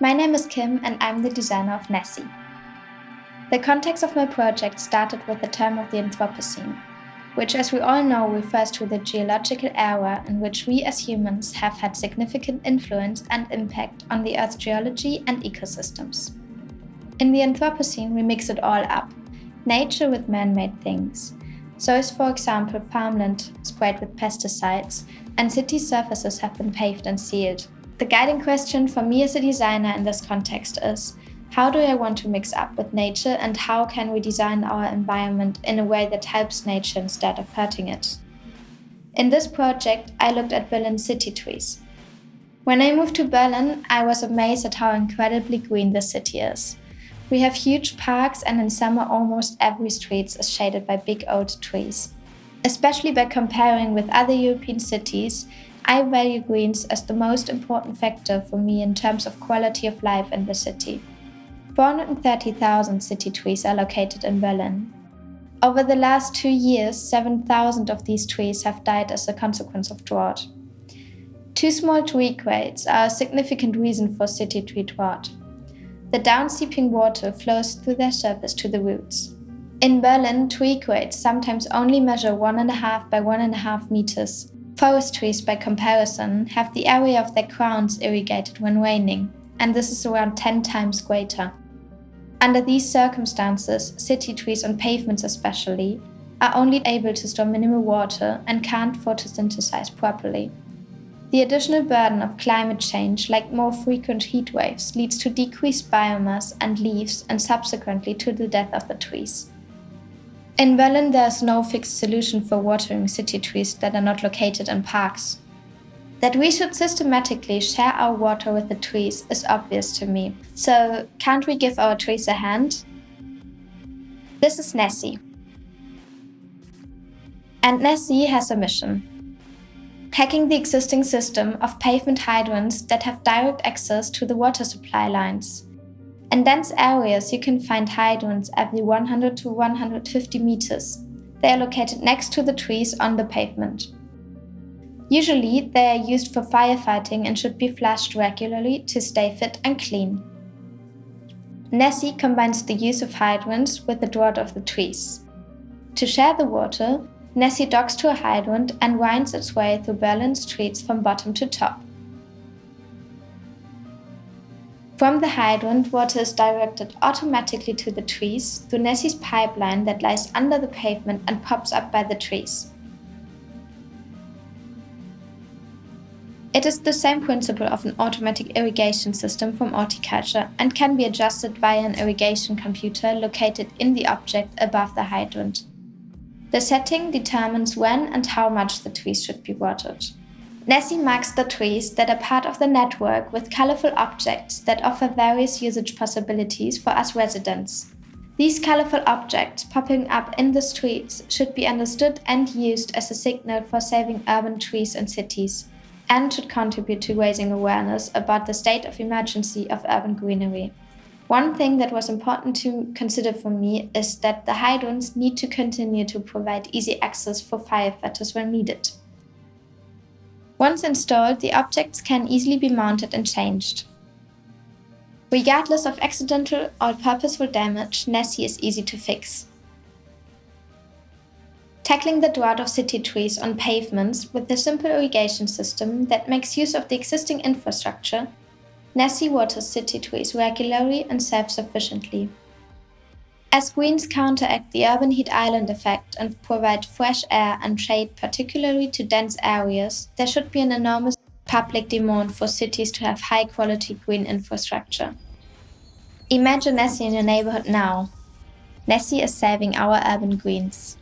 My name is Kim and I'm the designer of Nessi. The context of my project started with the time of the Anthropocene, which as we all know refers to the geological era in which we as humans have had significant influence and impact on the Earth's geology and ecosystems. In the Anthropocene we mix it all up, nature with man-made things. So is, for example, farmland sprayed with pesticides and city surfaces have been paved and sealed. The guiding question for me as a designer in this context is, how do I want to mix up with nature and how can we design our environment in a way that helps nature instead of hurting it? In this project, I looked at Berlin's city trees. When I moved to Berlin, I was amazed at how incredibly green the city is. We have huge parks and in summer almost every street is shaded by big old trees. Especially by comparing with other European cities, I value greens as the most important factor for me in terms of quality of life in the city. 430,000 city trees are located in Berlin. Over the last 2 years, 7,000 of these trees have died as a consequence of drought. Too small tree grades are a significant reason for city tree drought. The downseeping water flows through their surface to the roots. In Berlin, tree grades sometimes only measure 1.5 by 1.5 meters. Forest trees, by comparison, have the area of their crowns irrigated when raining, and this is around 10 times greater. Under these circumstances, city trees on pavements especially are only able to store minimal water and can't photosynthesize properly. The additional burden of climate change, like more frequent heat waves, leads to decreased biomass and leaves and subsequently to the death of the trees. In Berlin, there is no fixed solution for watering city trees that are not located in parks. That we should systematically share our water with the trees is obvious to me. So, can't we give our trees a hand? This is Nessi. And Nessi has a mission. Hacking the existing system of pavement hydrants that have direct access to the water supply lines. In dense areas, you can find hydrants every 100 to 150 meters. They are located next to the trees on the pavement. Usually, they are used for firefighting and should be flushed regularly to stay fit and clean. Nessi combines the use of hydrants with the drought of the trees. To share the water, Nessi docks to a hydrant and winds its way through Berlin streets from bottom to top. From the hydrant, water is directed automatically to the trees through Nessi's pipeline that lies under the pavement and pops up by the trees. It is the same principle of an automatic irrigation system from horticulture and can be adjusted via an irrigation computer located in the object above the hydrant. The setting determines when and how much the trees should be watered. Nessi marks the trees that are part of the network with colorful objects that offer various usage possibilities for us residents. These colorful objects popping up in the streets should be understood and used as a signal for saving urban trees in cities, and should contribute to raising awareness about the state of emergency of urban greenery. One thing that was important to consider for me is that the hydrants need to continue to provide easy access for firefighters when needed. Once installed, the objects can easily be mounted and changed. Regardless of accidental or purposeful damage, Nessi is easy to fix. Tackling the drought of city trees on pavements with a simple irrigation system that makes use of the existing infrastructure, Nessi waters city trees regularly and self-sufficiently. As greens counteract the urban heat island effect and provide fresh air and shade particularly to dense areas, there should be an enormous public demand for cities to have high-quality green infrastructure. Imagine Nessi in your neighborhood now. Nessi is saving our urban greens.